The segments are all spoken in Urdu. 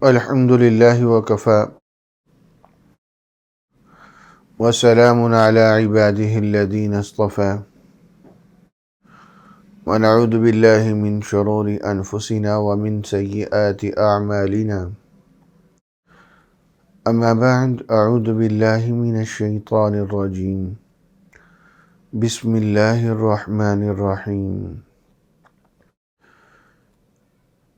الحمد لله وكفى وسلام على عباده الذين اصطفى ونعوذ بالله من شرور أنفسنا ومن سيئات أعمالنا أما بعد أعوذ بالله من الشيطان الرجيم بسم الله الرحمن الرحيم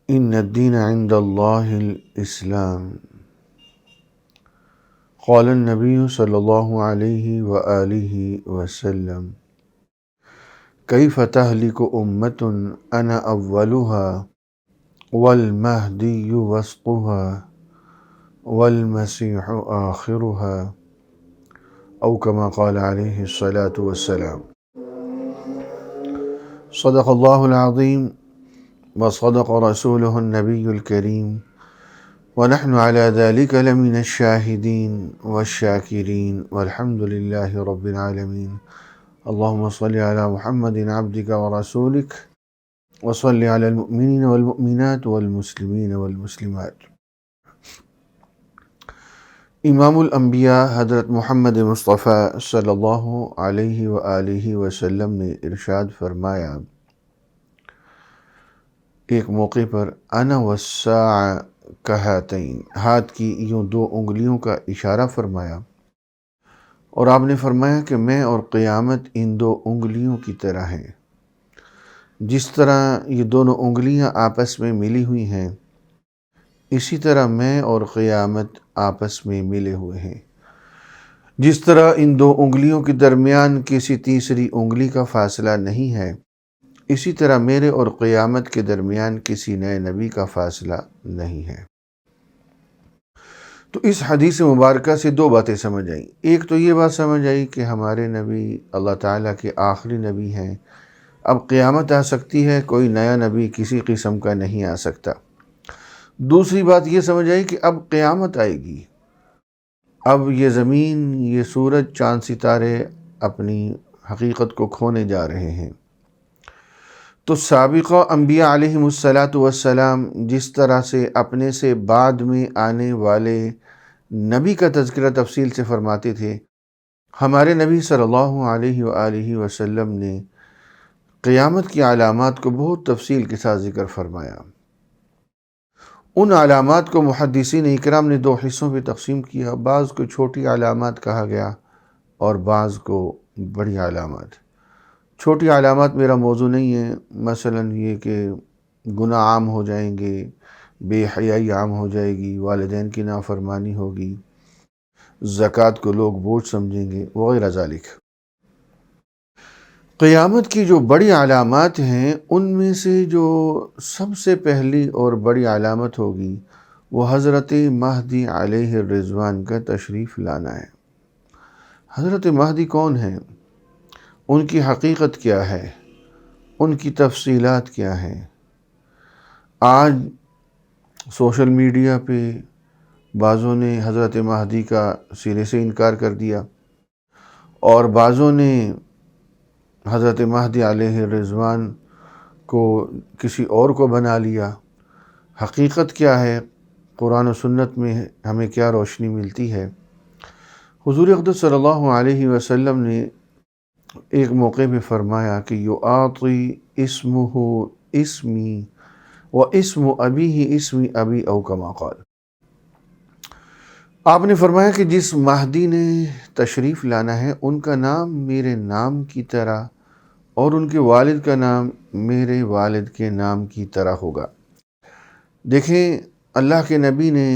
إن الدين عند الله الإسلام قال النبي صلى الله عليه وآله وسلم كيف تهلك أمة أنا أولها والمهدي وسطها والمسيح آخرها أو كما قال عليه الصلاة والسلام صدق الله العظيم وصدق رسوله النبي الكريم ونحن على ذلك لمن الشاهدين والشاكرين والحمد لله رب العالمين اللهم صل على محمد عبدك ورسولك وصل على المؤمنين والمؤمنات والمسلمين والمسلمات۔ امام الانبیاء حضرت محمد مصطفیٰ صلی اللہ علیہ وآلہ وسلم نے ارشاد فرمایا، ایک موقع پر انا والساعہ کہاتین، ہاتھ کی یوں دو انگلیوں کا اشارہ فرمایا، اور آپ نے فرمایا کہ میں اور قیامت ان دو انگلیوں کی طرح ہیں۔ جس طرح یہ دونوں انگلیاں آپس میں ملی ہوئی ہیں، اسی طرح میں اور قیامت آپس میں ملے ہوئے ہیں۔ جس طرح ان دو انگلیوں کے درمیان کسی تیسری انگلی کا فاصلہ نہیں ہے، اسی طرح میرے اور قیامت کے درمیان کسی نئے نبی کا فاصلہ نہیں ہے۔ تو اس حدیث مبارکہ سے دو باتیں سمجھ آئیں۔ ایک تو یہ بات سمجھ آئی کہ ہمارے نبی اللہ تعالیٰ کے آخری نبی ہیں، اب قیامت آ سکتی ہے، کوئی نیا نبی کسی قسم کا نہیں آ سکتا۔ دوسری بات یہ سمجھ آئی کہ اب قیامت آئے گی، اب یہ زمین، یہ سورج، چاند، ستارے اپنی حقیقت کو کھونے جا رہے ہیں۔ تو سابقہ انبیاء علیہم السلام جس طرح سے اپنے سے بعد میں آنے والے نبی کا تذکرہ تفصیل سے فرماتے تھے، ہمارے نبی صلی اللہ علیہ وآلہ وسلم نے قیامت کی علامات کو بہت تفصیل کے ساتھ ذکر فرمایا۔ ان علامات کو محدثین اکرام نے دو حصوں پہ تقسیم کیا، بعض کو چھوٹی علامات کہا گیا اور بعض کو بڑی علامات۔ چھوٹی علامات میرا موضوع نہیں ہے، مثلا یہ کہ گناہ عام ہو جائیں گے، بے حیائی عام ہو جائے گی، والدین کی نافرمانی ہوگی، زکوٰۃ کو لوگ بوجھ سمجھیں گے، وغیرہ ذالک۔ قیامت کی جو بڑی علامات ہیں، ان میں سے جو سب سے پہلی اور بڑی علامت ہوگی وہ حضرت مہدی علیہ الرضوان کا تشریف لانا ہے۔ حضرت مہدی کون ہیں؟ ان کی حقیقت کیا ہے؟ ان کی تفصیلات کیا ہیں؟ آج سوشل میڈیا پہ بعضوں نے حضرت مہدی کا سرے سے انکار کر دیا، اور بعضوں نے حضرت مہدی علیہ الرضوان کو کسی اور کو بنا لیا۔ حقیقت کیا ہے؟ قرآن و سنت میں ہمیں کیا روشنی ملتی ہے؟ حضور اقدس صلی اللہ علیہ وسلم نے ایک موقع پہ فرمایا کہ یعطی اسمہ اسمی و اسم ابیہ اسم ابی او کما قال۔ آپ نے فرمایا کہ جس مہدی نے تشریف لانا ہے، ان کا نام میرے نام کی طرح اور ان کے والد کا نام میرے والد کے نام کی طرح ہوگا۔ دیکھیں، اللہ کے نبی نے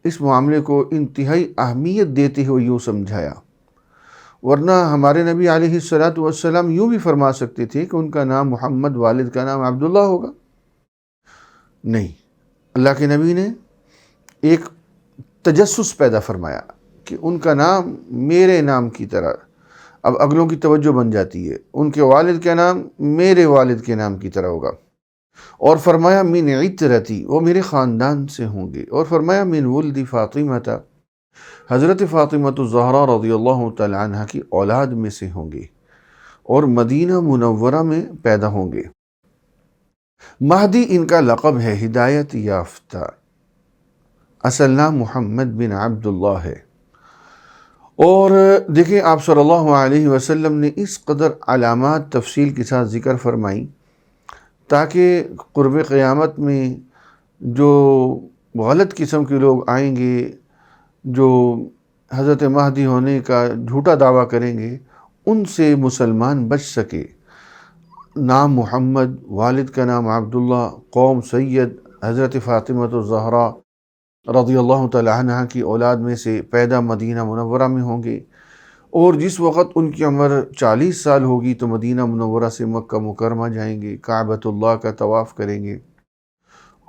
اس معاملے کو انتہائی اہمیت دیتے ہوئے یوں سمجھایا، ورنہ ہمارے نبی علیہ السلام یوں بھی فرما سکتے تھے کہ ان کا نام محمد، والد کا نام عبداللہ ہوگا۔ نہیں، اللہ کے نبی نے ایک تجسس پیدا فرمایا کہ ان کا نام میرے نام کی طرح۔ اب اگلوں کی توجہ بن جاتی ہے، ان کے والد کا نام میرے والد کے نام کی طرح ہوگا، اور فرمایا من عترتی، وہ میرے خاندان سے ہوں گے، اور فرمایا من ولد فاطمہ، حضرت فاطمہ الزہرا رضی اللہ تعالی عنہ کی اولاد میں سے ہوں گے، اور مدینہ منورہ میں پیدا ہوں گے۔ مہدی ان کا لقب ہے، ہدایت یافتہ۔ اصل نام محمد بن عبداللہ ہے۔ اور دیکھیں آپ صلی اللہ علیہ وسلم نے اس قدر علامات تفصیل کے ساتھ ذکر فرمائی تاکہ قرب قیامت میں جو غلط قسم کے لوگ آئیں گے، جو حضرت مہدی ہونے کا جھوٹا دعویٰ کریں گے، ان سے مسلمان بچ سکے۔ نام محمد، والد کا نام عبداللہ، قوم سید، حضرت فاطمہ الزہرا رضی اللہ تعالی عنہ کی اولاد میں سے، پیدا مدینہ منورہ میں ہوں گے، اور جس وقت ان کی عمر 40 سال ہوگی تو مدینہ منورہ سے مکہ مکرمہ جائیں گے، کعبۃ اللہ کا طواف کریں گے،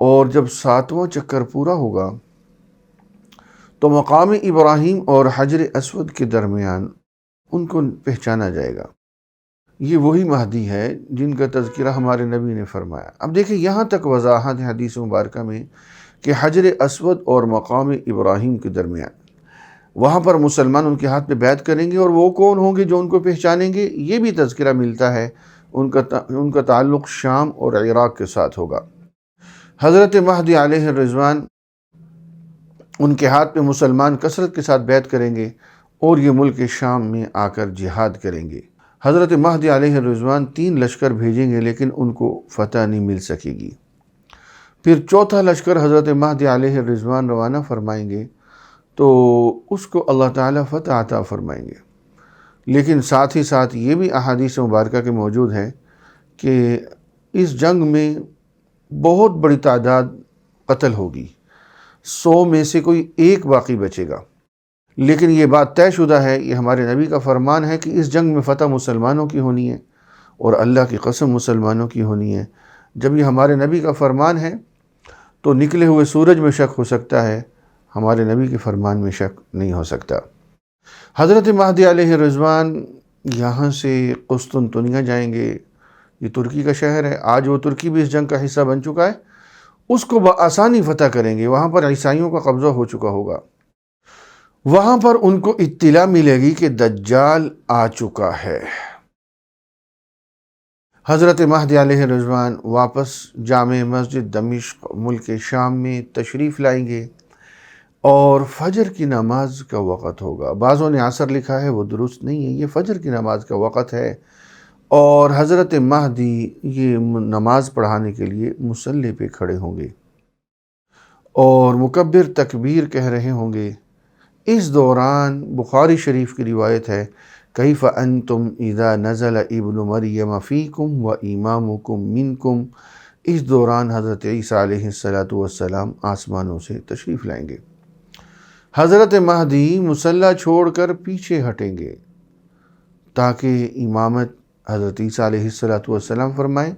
اور جب 7واں چکر پورا ہوگا تو مقام ابراہیم اور حجر اسود کے درمیان ان کو پہچانا جائے گا۔ یہ وہی مہدی ہے جن کا تذکرہ ہمارے نبی نے فرمایا۔ اب دیکھیں یہاں تک وضاحت ہے حدیث مبارکہ میں کہ حجر اسود اور مقام ابراہیم کے درمیان، وہاں پر مسلمان ان کے ہاتھ پہ بیعت کریں گے، اور وہ کون ہوں گے جو ان کو پہچانیں گے، یہ بھی تذکرہ ملتا ہے۔ ان کا تعلق شام اور عراق کے ساتھ ہوگا۔ حضرت مہدی علیہ الرضوان، ان کے ہاتھ پہ مسلمان کثرت کے ساتھ بیعت کریں گے، اور یہ ملک شام میں آ کر جہاد کریں گے۔ حضرت مہدی علیہ الرضوان 3 لشکر بھیجیں گے لیکن ان کو فتح نہیں مل سکے گی۔ پھر 4تھا لشکر حضرت مہدی علیہ الرضوان روانہ فرمائیں گے تو اس کو اللہ تعالیٰ فتح عطا فرمائیں گے۔ لیکن ساتھ ہی ساتھ یہ بھی احادیث مبارکہ کے موجود ہے کہ اس جنگ میں بہت بڑی تعداد قتل ہوگی، 100 میں سے کوئی 1 باقی بچے گا۔ لیکن یہ بات طے شدہ ہے، یہ ہمارے نبی کا فرمان ہے کہ اس جنگ میں فتح مسلمانوں کی ہونی ہے، اور اللہ کی قسم مسلمانوں کی ہونی ہے۔ جب یہ ہمارے نبی کا فرمان ہے تو نکلے ہوئے سورج میں شک ہو سکتا ہے، ہمارے نبی کے فرمان میں شک نہیں ہو سکتا۔ حضرت مہدی علیہ الرضوان یہاں سے قسطنطنیہ جائیں گے، یہ ترکی کا شہر ہے، آج وہ ترکی بھی اس جنگ کا حصہ بن چکا ہے، اس کو بآسانی فتح کریں گے۔ وہاں پر عیسائیوں کا قبضہ ہو چکا ہوگا، وہاں پر ان کو اطلاع ملے گی کہ دجال آ چکا ہے۔ حضرت مہدی علیہ الرضوان واپس جامع مسجد دمشق ملک شام میں تشریف لائیں گے، اور فجر کی نماز کا وقت ہوگا۔ بعضوں نے عصر لکھا ہے، وہ درست نہیں ہے، یہ فجر کی نماز کا وقت ہے، اور حضرت مہدی یہ نماز پڑھانے کے لیے مصلی پہ کھڑے ہوں گے اور مکبر تکبیر کہہ رہے ہوں گے۔ اس دوران بخاری شریف کی روایت ہے، کیف انتم اذا نزل ابن مریم فیکم و امامکم منکم، اس دوران حضرت عیسیٰ علیہ السلام آسمانوں سے تشریف لائیں گے۔ حضرت مہدی مصلی چھوڑ کر پیچھے ہٹیں گے تاکہ امامت حضرت عیسیٰ علیہ السلام فرمائیں۔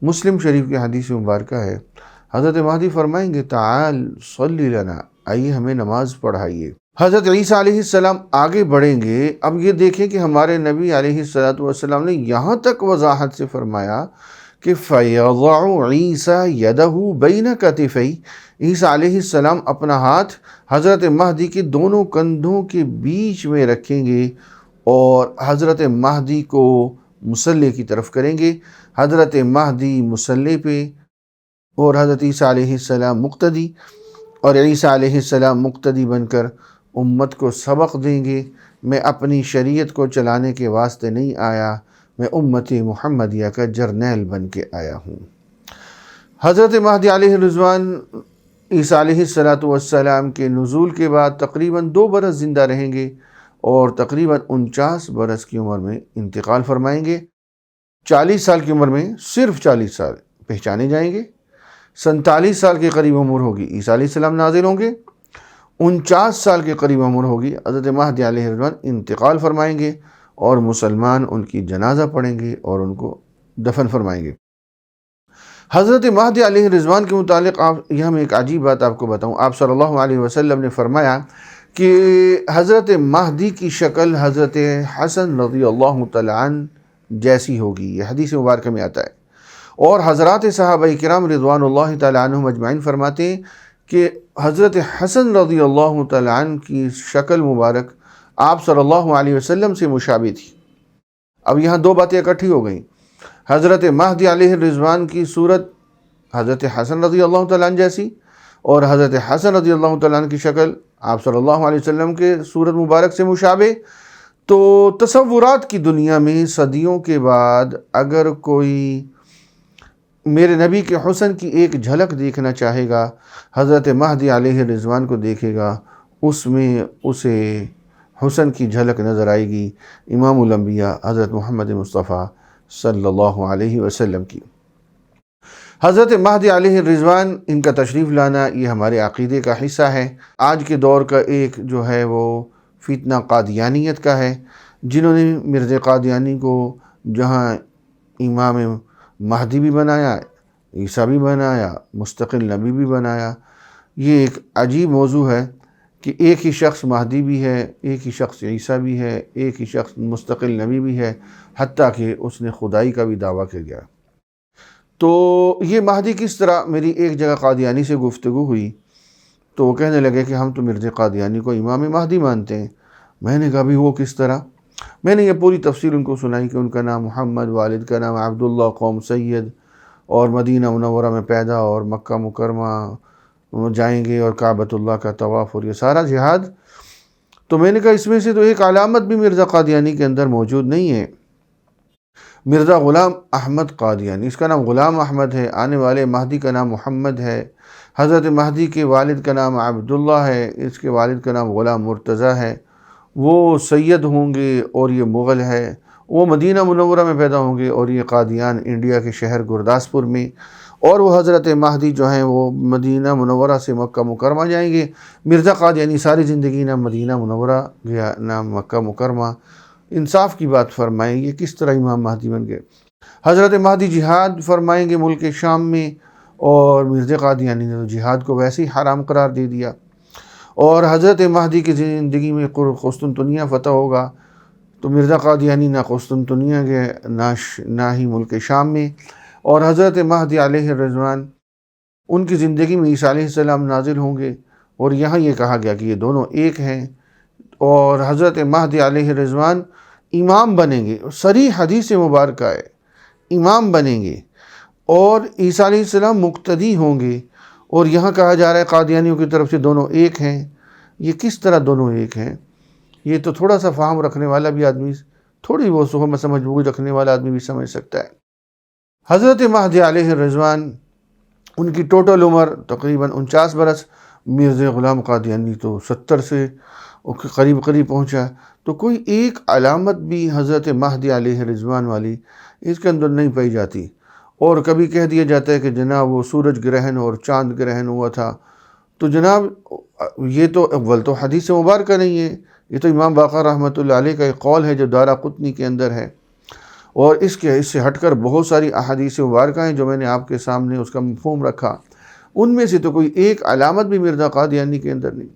مسلم شریف کی حدیث مبارکہ ہے، حضرت مہدی فرمائیں گے تعال صلی لنا، آئیے ہمیں نماز پڑھائیے۔ حضرت عیسیٰ علیہ السلام آگے بڑھیں گے۔ اب یہ دیکھیں کہ ہمارے نبی علیہ السلام نے یہاں تک وضاحت سے فرمایا کہ فَيَضَعُ عِيسَى يَدَهُ بَيْنَ كَتِفَيْهِ، عیسیٰ علیہ السلام اپنا ہاتھ حضرت مہدی کے دونوں کندھوں کے بیچ میں رکھیں گے، اور حضرت مہدی کو مصلی کی طرف کریں گے۔ حضرت مہدی مصلی پہ اور حضرت عیسیٰ علیہ السلام مقتدی، اور عیسیٰ علیہ السلام مقتدی بن کر امت کو سبق دیں گے، میں اپنی شریعت کو چلانے کے واسطے نہیں آیا، میں امت محمدیہ کا جرنیل بن کے آیا ہوں۔ حضرت مہدی علیہ الرضوان عیسیٰ علیہ السلام کے نزول کے بعد تقریباً 2 برس زندہ رہیں گے، اور تقریباً 49 برس کی عمر میں انتقال فرمائیں گے۔ 40 سال کی عمر میں، صرف 40 سال پہچانے جائیں گے۔ 47 سال کے قریب عمر ہوگی، عیسیٰ علیہ السلام نازل ہوں گے۔ 49 سال کے قریب عمر ہوگی، حضرت مہدی علیہ الرضوان انتقال فرمائیں گے، اور مسلمان ان کی جنازہ پڑھیں گے اور ان کو دفن فرمائیں گے۔ حضرت مہدی علیہ الرضوان کے متعلق یہاں میں ایک عجیب بات آپ کو بتاؤں۔ آپ صلی اللہ علیہ وسلم نے فرمایا کہ حضرت مہدی کی شکل حضرت حسن رضی اللہ تعالی عنہ جیسی ہوگی، یہ حدیث مبارکہ میں آتا ہے۔ اور حضرات صحابہ کرام رضوان اللہ تعالی عنہم اجمعین فرماتے ہیں کہ حضرت حسن رضی اللہ تعالی عنہ کی شکل مبارک آپ صلی اللہ علیہ وسلم سے مشابہ تھی۔ اب یہاں 2 باتیں اکٹھی ہو گئیں، حضرت مہدی علیہ الرضوان کی صورت حضرت حسن رضی اللہ تعالی عنہ جیسی، اور حضرت حسن رضی اللہ تعالیٰ عنہ کی شکل آپ صلی اللہ علیہ وسلم کے صورت مبارک سے مشابہ۔ تو تصورات کی دنیا میں صدیوں کے بعد اگر کوئی میرے نبی کے حسن کی ایک جھلک دیکھنا چاہے گا، حضرت مہدی علیہ الرضوان کو دیکھے گا، اس میں اسے حسن کی جھلک نظر آئے گی امام الانبیاء حضرت محمد مصطفیٰ صلی اللہ علیہ وسلم کی۔ حضرت مہدی علیہ الرضوان، ان کا تشریف لانا یہ ہمارے عقیدے کا حصہ ہے۔ آج کے دور کا ایک جو ہے وہ فتنہ قادیانیت کا ہے، جنہوں نے مرزا قادیانی کو جہاں امام مہدی بھی بنایا، عیسیٰ بھی بنایا، مستقل نبی بھی بنایا۔ یہ ایک عجیب موضوع ہے کہ ایک ہی شخص مہدی بھی ہے، ایک ہی شخص عیسیٰ بھی ہے، ایک ہی شخص مستقل نبی بھی ہے، حتیٰ کہ اس نے خدائی کا بھی دعویٰ کر گیا۔ تو یہ مہدی کس طرح؟ میری ایک جگہ قادیانی سے گفتگو ہوئی تو وہ کہنے لگے کہ ہم تو مرزا قادیانی کو امام مہدی مانتے ہیں۔ میں نے کہا بھی وہ کس طرح؟ میں نے یہ پوری تفصیل ان کو سنائی کہ ان کا نام محمد، والد کا نام عبداللہ، قوم سید، اور مدینہ منورہ میں پیدا، اور مکہ مکرمہ جائیں گے، اور کعبۃ اللہ کا طواف، اور یہ سارا جہاد۔ تو میں نے کہا اس میں سے تو ایک علامت بھی مرزا قادیانی کے اندر موجود نہیں ہے۔ مرزا غلام احمد قادیانی، اس کا نام غلام احمد ہے، آنے والے مہدی کا نام محمد ہے، حضرت مہدی کے والد کا نام عبداللہ ہے، اس کے والد کا نام غلام مرتضیٰ ہے، وہ سید ہوں گے اور یہ مغل ہے، وہ مدینہ منورہ میں پیدا ہوں گے اور یہ قادیان انڈیا کے شہر گرداسپور میں، اور وہ حضرت مہدی جو ہیں وہ مدینہ منورہ سے مکہ مکرمہ جائیں گے۔ مرزا قادیانی ساری زندگی نہ مدینہ منورہ گیا نہ مکہ مکرمہ۔ انصاف کی بات فرمائیں، یہ کس طرح امام مہدی بن گئے؟ حضرت مہدی جہاد فرمائیں گے ملک شام میں، اور مرزا قادیانی نے تو جہاد کو ویسے ہی حرام قرار دے دیا۔ اور حضرت مہدی کی زندگی میں قسطنطنیہ فتح ہوگا، تو مرزا قادیانی نہ قسطنطنیہ گئے نہ ہی ملک شام میں۔ اور حضرت مہدی علیہ الرضوان، ان کی زندگی میں عیسیٰ علیہ السلام نازل ہوں گے، اور یہاں یہ کہا گیا کہ یہ دونوں ایک ہیں، اور حضرت مہدی علیہ الرضوان امام بنیں گے، صریح حدیث مبارکہ ہے، امام بنیں گے، اور عیسیٰ علیہ السلام مقتدی ہوں گے۔ اور یہاں کہا جا رہا ہے قادیانیوں کی طرف سے دونوں ایک ہیں۔ یہ کس طرح دونوں ایک ہیں؟ یہ تو تھوڑا سا فہم رکھنے والا بھی آدمی، تھوڑی وہ سمجھ بوجھ رکھنے والا آدمی بھی سمجھ سکتا ہے۔ حضرت مہدی علیہ الرضوان، ان کی ٹوٹل عمر تقریباً 49 برس، مرزا غلام قادیانی تو 70 سے قریب پہنچا۔ تو کوئی ایک علامت بھی حضرت مہدی علیہ الرضوان والی اس کے اندر نہیں پائی جاتی۔ اور کبھی کہہ دیا جاتا ہے کہ جناب وہ سورج گرہن اور چاند گرہن ہوا تھا، تو جناب یہ تو اول تو حدیث مبارکہ نہیں ہے، یہ تو امام باقر رحمۃ اللہ علیہ کا ایک قول ہے جو دارقطنی کے اندر ہے، اور اس سے ہٹ کر بہت ساری احادیث مبارکہ ہیں جو میں نے آپ کے سامنے اس کا مفہوم رکھا، ان میں سے تو کوئی ایک علامت بھی مرزا قادیانی کے اندر نہیں۔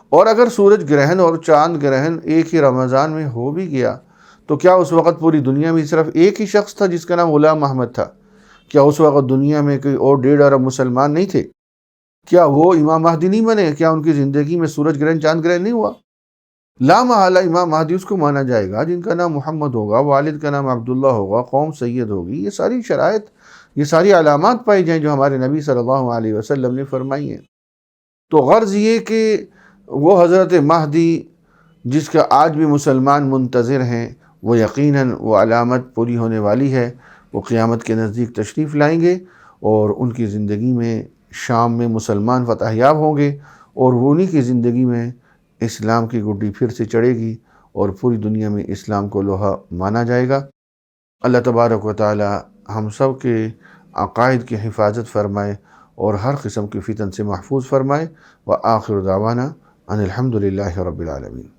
اور اگر سورج گرہن اور چاند گرہن ایک ہی رمضان میں ہو بھی گیا، تو کیا اس وقت پوری دنیا میں صرف ایک ہی شخص تھا جس کا نام غلام احمد تھا؟ کیا اس وقت دنیا میں کوئی اور 1.5 ارب مسلمان نہیں تھے؟ کیا وہ امام مہدی نہیں بنے؟ کیا ان کی زندگی میں سورج گرہن چاند گرہن نہیں ہوا؟ لا محالہ امام مہدی اس کو مانا جائے گا جن کا نام محمد ہوگا، والد کا نام عبداللہ ہوگا، قوم سید ہوگی، یہ ساری شرائط، یہ ساری علامات پائی جائیں جو ہمارے نبی صلی اللہ علیہ وسلم نے فرمائی ہیں۔ تو غرض یہ کہ وہ حضرت مہدی جس کا آج بھی مسلمان منتظر ہیں، وہ یقیناً وہ علامت پوری ہونے والی ہے، وہ قیامت کے نزدیک تشریف لائیں گے، اور ان کی زندگی میں شام میں مسلمان فتح یاب ہوں گے، اور وہ انہی کی زندگی میں اسلام کی گڈی پھر سے چڑھے گی، اور پوری دنیا میں اسلام کو لوہا مانا جائے گا۔ اللہ تبارک و تعالی ہم سب کے عقائد کی حفاظت فرمائے اور ہر قسم کی فتن سے محفوظ فرمائے۔ وآخر دعوانا ان الحمد للہ رب العالمین۔